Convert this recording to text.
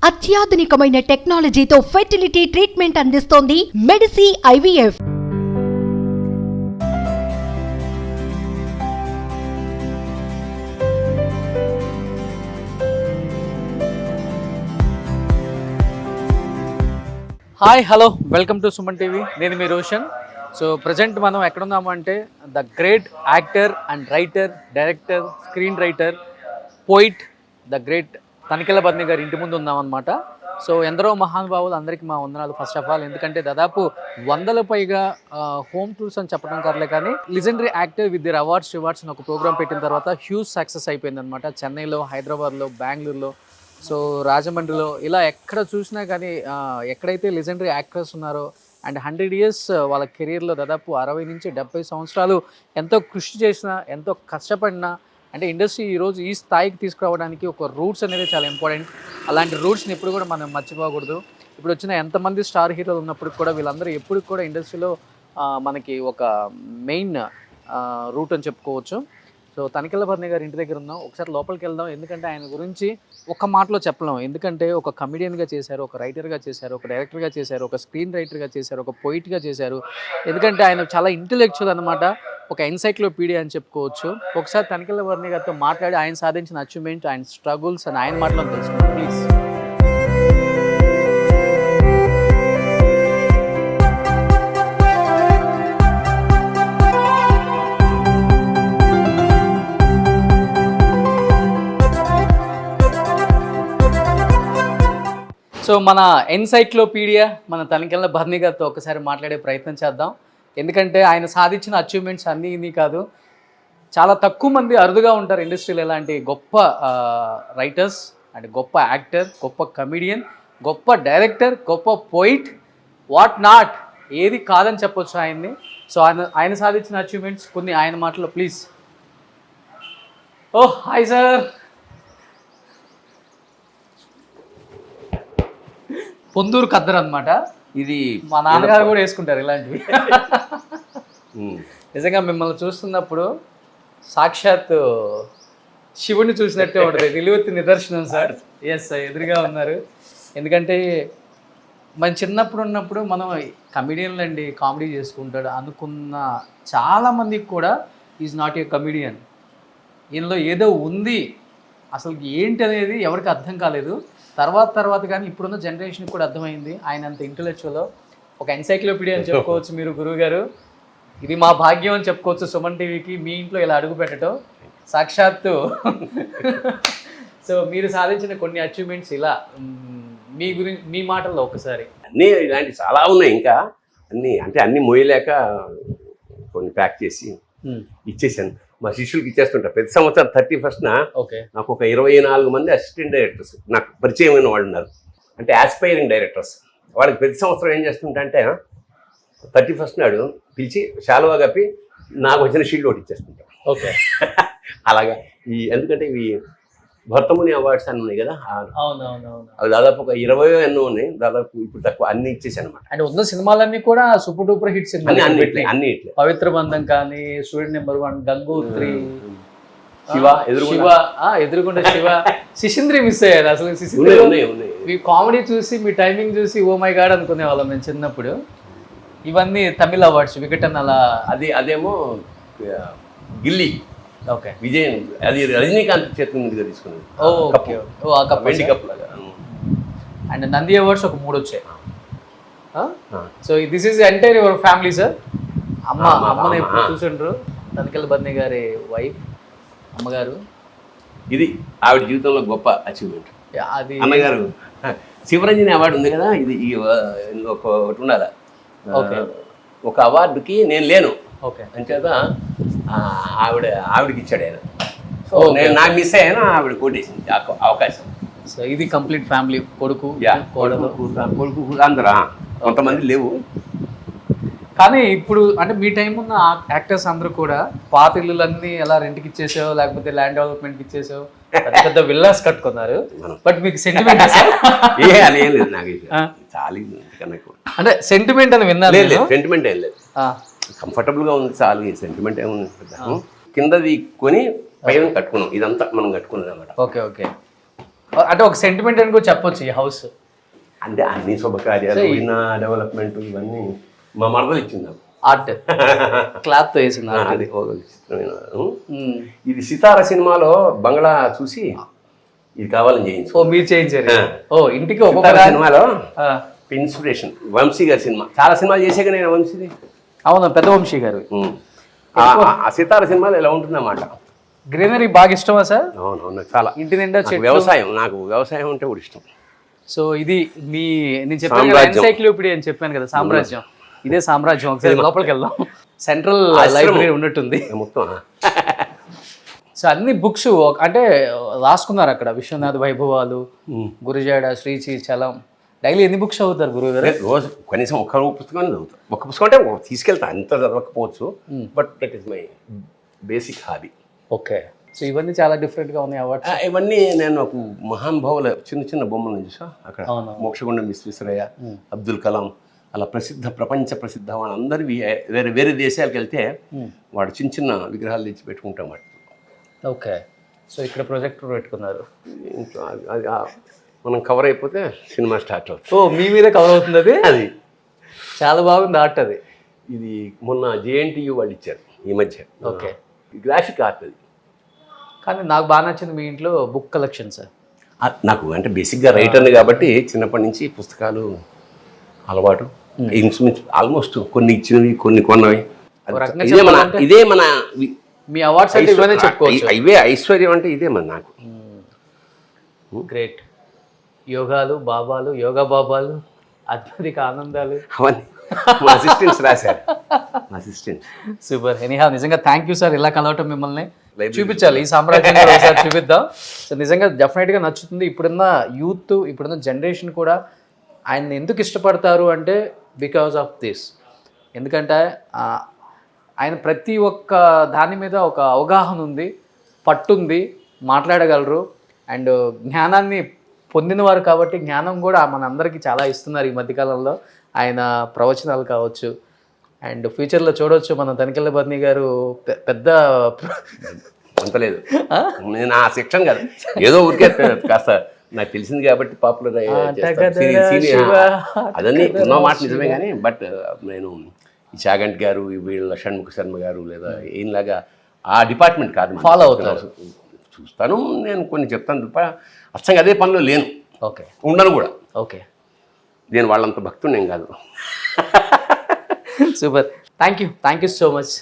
అత్యాధునికమైన టెక్నాలజీతో fertility treatment అందిస్తోంది Medici IVF. Hi hello welcome to Suman TV. నేను మీ రోషన్. సో ప్రజెంట్ మనం ఎక్కడున్నాము అంటే the great actor and writer, director, screen writer, poet, the great Tanikella బద్ని గారి ఇంటి ముందు ఉన్నామన్నమాట. సో ఎందరో మహానుభావులు, అందరికీ మా వందనాలు ఫస్ట్ ఆఫ్ ఆల్. ఎందుకంటే దాదాపు 100 పైగా హోమ్ టూర్స్ అని చెప్పడం కాదులే కానీ లిజెండరీ యాక్టర్ విత్ దిర్ అవార్డ్స్ అని ఒక ప్రోగ్రామ్ పెట్టిన తర్వాత హ్యూజ్ సక్సెస్ అయిపోయింది అనమాట. చెన్నైలో, హైదరాబాద్లో, బెంగళూరులో, సో రాజమండ్రిలో, ఇలా ఎక్కడ చూసినా కానీ ఎక్కడైతే లెజెండరీ యాక్టర్స్ ఉన్నారో అండ్ 100 years వాళ్ళ కెరీర్లో దాదాపు 60 నుంచి 70 సంవత్సరాలు ఎంతో కృషి చేసినా, ఎంతో కష్టపడినా, అంటే ఇండస్ట్రీ ఈరోజు ఈ స్థాయికి తీసుకురావడానికి ఒక రూట్స్ అనేది చాలా ఇంపార్టెంట్. అలాంటి రూట్స్ని ఎప్పుడు కూడా మనం మర్చిపోకూడదు. ఇప్పుడు వచ్చిన ఎంతమంది స్టార్ హీరోలు ఉన్నప్పుడు కూడా వీళ్ళందరూ ఎప్పుడు కూడా ఇండస్ట్రీలో మనకి ఒక మెయిన్ రూట్ అని చెప్పుకోవచ్చు. సో తనికెళ్ళ బద్ని గారి ఇంటి దగ్గర ఉన్నాం. ఒకసారి లోపలికి వెళ్దాం. ఎందుకంటే ఆయన గురించి ఒక్క మాటలో చెప్పలేం. ఎందుకంటే ఒక కమెడియన్గా చేశారు, ఒక రైటర్గా చేశారు, ఒక డైరెక్టర్గా చేశారు, ఒక స్క్రీన్ రైటర్గా చేశారు, ఒక పోయిట్గా చేశారు. ఎందుకంటే ఆయన చాలా ఇంటెలెక్చువల్ అనమాట, ఒక ఎన్సైక్లోపీడియా అని చెప్పుకోవచ్చు. ఒకసారి తనికెళ్ళ బద్ని గారితో మాట్లాడి ఆయన సాధించిన అచీవ్మెంట్, ఆయన స్ట్రగుల్స్ అని ఆయన మాటలో తెలుసుకుంటాం ప్లీజ్. సో మన ఎన్సైక్లోపీడియా మన తనికెళ్ళ బద్ని గారితో ఒకసారి మాట్లాడే ప్రయత్నం చేద్దాం. ఎందుకంటే ఆయన సాధించిన అచీవ్మెంట్స్ అన్నీ ఇన్ని కాదు, చాలా తక్కువ మంది అరుదుగా ఉంటారు ఇండస్ట్రీలో ఇలాంటి గొప్ప రైటర్స్ అండ్ గొప్ప యాక్టర్, గొప్ప కమెడియన్, గొప్ప డైరెక్టర్, గొప్ప పోయిట్, వాట్ నాట్, ఏది కాదని చెప్పొచ్చు ఆయన్ని. సో ఆయన సాధించిన అచీవ్మెంట్స్ కొన్ని ఆయన మాటలో ప్లీజ్. ఓ హాయ్ సార్. పొందూరు కద్దరు అనమాట ఇది. మా నాన్నగారు కూడా వేసుకుంటారు ఇలాంటివి. నిజంగా మిమ్మల్ని చూస్తున్నప్పుడు సాక్షాత్ శివుడిని చూసినట్టే ఉంటుంది. నిలువెత్తి నిదర్శనం సార్. ఎస్, ఎదురుగా ఉన్నారు. ఎందుకంటే మన చిన్నప్పుడు ఉన్నప్పుడు మనం కమెడియన్లు అండి, కామెడీ చేసుకుంటాడు అనుకున్న చాలామందికి కూడా ఈజ్ నాట్ ఏ కమెడియన్. ఈయనలో ఏదో ఉంది, అసలు ఏంటి అనేది ఎవరికి అర్థం కాలేదు. తర్వాత కానీ ఇప్పుడున్న జనరేషన్కి కూడా అర్థమైంది ఆయన అంత ఇంటెలెక్చువల్, ఒక ఎన్సైక్లోపీడియా అని చెప్పుకోవచ్చు మీరు గురువు గారు. ఇది మా భాగ్యం అని చెప్పుకోవచ్చు సుమన్ టీవీకి మీ ఇంట్లో ఇలా అడుగు పెట్టడం సాక్షాత్తు. సో మీరు సాధించిన కొన్ని అచీవ్మెంట్స్ ఇలా మీ గురించి మీ మాటల్లో ఒకసారి. అన్నీ ఇలాంటి చాలా ఉన్నాయి, ఇంకా అన్నీ మోయలేక కొన్ని ప్యాక్ చేసి ఇచ్చేసాను. మా శిష్యులకి ఇచ్చేస్తుంటా. ప్రతి సంవత్సరం 31st నాకు ఒక 24 మంది అసిస్టెంట్ డైరెక్టర్స్ నాకు పరిచయమైన వాళ్ళు ఉన్నారు, అంటే ఆస్పైరింగ్ డైరెక్టర్స్. వాళ్ళకి ప్రతి సంవత్సరం ఏం చేస్తుంటా అంటే 31st నాడు పిలిచి శాలువా కప్పి నాకు వచ్చిన షీల్డ్ ఒకటి ఇచ్చేస్తుంటాం. ఓకే. అలాగా ఎందుకంటే ఇవి భర్తముని అవార్డ్స్ అని ఉన్నాయి కదా, అవి దాదాపు ఒక 20 ఎన్నో ఉన్నాయి. దాదాపు ఇప్పుడు తక్కువ అన్ని ఇచ్చేసాను అనమాట. అంటే ఉన్న సినిమాలన్నీ కూడా సూపర్ డూపర్ హిట్ సినిమాలు అన్ని ఇట్లా. పవిత్ర బంధం కానీ, స్టూడెంట్ నెంబర్ 1, గంగోత్రి, శివ ఎదురుగుండా శివ, శిశింద్రి మిస్ అయ్యారు. అసలు శిశింద్రి మీ కామెడీ చూసి, మీ టైమింగ్ చూసి ఓ మై గాడ్ అనుకునే వాళ్ళం మేము చిన్నప్పుడు. ఇవన్నీ తమిళ అవార్డ్స్, వికటన్ అలా. అదేమో గిల్లీ. ఓకే. విజయన్, అది రజనీకాంత్ చేతి ముందుగా తీసుకున్నది. వెండి కప్ లాగా. అండ్ నంది అవార్డ్స్ ఒక 3 వచ్చాయి. So this is entire your family sir. అమ్మని ఎప్పుడు చూసిండ్రు? తనికెళ్ళ బద్ని గారి వైఫ్, అమ్మగారు. ఇది ఆవిడ జీవితంలో గొప్ప అచీవ్మెంట్. అది అమ్మగారు శివరంజని అవార్డు ఉంది కదా, ఇది ఒకటి ఉండాలి. ఒక అవార్డుకి నేను లేను. ఓకే. అంచేత ఆవిడకి ఇచ్చాడు ఆయన. సో నేను నాకు మిస్ అయ్యాను, ఆవిడ కొట్టేసింది అవకాశం. సో ఇది కంప్లీట్ ఫ్యామిలీ, కొడుకు, కొడుకు అందరూ, కొంతమంది లేవు. కానీ ఇప్పుడు అంటే మీ టైం ఉన్న యాక్టర్స్ అందరూ కూడా పాత ఇల్లులన్నీ ఎలా రెంట్కి ఇచ్చేసావు, లేకపోతే ల్యాండ్ డెవలప్మెంట్కి ఇచ్చేసావు, పెద్ద విల్లాస్ కట్టుకున్నారు. బట్ మీకు సెంటిమెంట్ లేదు నాకు చాలా. అంటే సెంటిమెంట్ అని విన్నారు? సెంటిమెంట్ ఏం లేదు, కంఫర్టబుల్గా ఉంది చాలు. సెంటిమెంట్ ఏముంది, కిందది కొని పైన కట్టుకున్నాం. ఇదంతా మనం కట్టుకున్నది అన్నమాట. ఓకే. అంటే ఒక సెంటిమెంట్ అని కూడా చెప్పొచ్చు ఈ హౌస్. అంటే అన్ని శుభకార్యాలు డెవలప్మెంట్ ఇవన్నీ మా మరదలు ఇచ్చింది నాకు. ఆర్ట్ క్లాత్తో వేసింది. అది ఒక విచిత్రమైన ఇది సితార సినిమాలో బంగ్లా చూసి ఇది కావాలని చేయించు. ఓ మీరు చేయించారు. ఓ ఇంటికి ఒక సినిమాలో ఇన్స్పిరేషన్ వంశీ గారి సినిమా. చాలా సినిమాలు చేసాక నేను వంశీది. అవును, పెద్ద వంశీ గారు. ఆ సితార సినిమాలో ఇలా ఉంటుందన్నమాట. గ్రీనరీ బాగా ఇష్టమా సార్? అవునవును, చాలా. ఇంటి నిండా వ్యవసాయం, నాకు వ్యవసాయం అంటే కూడా ఇష్టం. సో ఇది మీ నేను చెప్పాను ఎన్సైక్లోపీడియా అని చెప్పాను కదా, సామ్రాజ్యం. ఇదే సామ్రాజ్యం. ఒకసారి లోపలికి వెళ్దాం. సెంట్రల్ లైబ్రరీ ఉన్నట్టుంది మొత్తం. సో అన్ని బుక్స్ అంటే రాసుకున్నారు అక్కడ. విశ్వనాథ వైభవాలు, గురుజాడ, శ్రీచి, చలం. డైలీ ఎన్ని బుక్స్ చదువుతారు గురువు గారు? రోజు కనీసం ఒక్క పుస్తకం చదువుతాను. ఒక పుస్తకం అంటే తీసుకెళ్తా, అంత చదవకపోవచ్చు, but that is my basic hobby. Okay. So ఇవన్నీ చాలా డిఫరెంట్గా ఉన్నాయి అవార్డ్స్. ఇవన్నీ నేను ఒక మహానుభావుల చిన్న చిన్న బొమ్మలు చూసా అక్కడ. మోక్షగుండం విశ్వేశ్వరయ్య, అబ్దుల్ కలాం, అలా ప్రపంచ ప్రసిద్ధ వాళ్ళందరివి వేరే వేరే దేశాలకు వెళ్తే వాడు చిన్న చిన్న విగ్రహాలు తెచ్చి పెట్టుకుంటాం వాటి. ఓకే. సో ఇక్కడ ప్రొజెక్టర్ పెట్టుకున్నారు. అది మనం కవర్ అయిపోతే సినిమా స్టార్ట్ అవుతుంది. ఓ మీ మీద కవర్ అవుతుంది అది. అది చాలా బాగుంది ఆర్ట్. అది ఇది మొన్న JNTU వాళ్ళు ఇచ్చారు ఈ మధ్య. ఓకే. గ్రాఫిక్ ఆర్ట్ అది. కానీ నాకు బాగా నచ్చింది మీ ఇంట్లో బుక్ కలెక్షన్ సార్. నాకు అంటే బేసిక్గా రైటర్ని కాబట్టి చిన్నప్పటి నుంచి పుస్తకాలు అలవాటు. ఆల్మోస్ట్ కొన్ని ఇచ్చినవి, కొన్ని కొన్నవి. ఇదే మన మీ అవార్డ్స్ అంటే ఇవన్నీ చెప్పుకోవచ్చు. ఇవే ఐశ్వర్యం అంటే ఇదే మన నాకు. గ్రేట్. యోగాలు, బాబాలు, యోగా బాబాలు, అద్భుతిక ఆనందాలు అవన్నీ మా అసిస్టెంట్స్ రాశారు. Assistant super. ఎనీహౌ నిజంగా థ్యాంక్ యూ సార్. ఇలా కలవటం మిమ్మల్ని చూపించాలి, ఈ సామ్రాజ్యం ఒకసారి చూపిద్దాం. సో నిజంగా డెఫినెట్గా నచ్చుతుంది. ఇప్పుడున్న యూత్, ఇప్పుడున్న జనరేషన్ కూడా ఆయన ఎందుకు ఇష్టపడతారు అంటే బికాజ్ ఆఫ్ దిస్. ఎందుకంటే ఆయన ప్రతి ఒక్క దాని మీద ఒక అవగాహన ఉంది, పట్టుంది, మాట్లాడగలరు. అండ్ జ్ఞానాన్ని పొందినవారు కాబట్టి జ్ఞానం కూడా మనందరికీ చాలా ఇస్తున్నారు ఈ మధ్యకాలంలో. ఆయన ప్రవచనాలు కావచ్చు, అండ్ ఫ్యూచర్లో చూడవచ్చు మనం తనికెళ్ళ బర్నీ గారు పెద్ద అంతలేదు. నేను ఆ సెక్షన్ కాదు, ఏదో ఊరికే కాస్త నాకు తెలిసింది కాబట్టి పాపులర్ అదన్నీ ఉన్న మాట నిజమే. కానీ బట్ నేను ఈ చాగంటి గారు, వీళ్ళ షణ్ముఖ శర్మ గారు లేదా ఈయనలాగా ఆ డిపార్ట్మెంట్ కాదు, ఫాలో అవుతారు. చూస్తాను, నేను కొన్ని చెప్తాను తప్ప అచ్చంగా అదే పనిలో లేను. ఓకే. ఉండను కూడా. ఓకే. నేను వాళ్ళంత భక్తుడు నేను కాదు. Super. Thank you so much.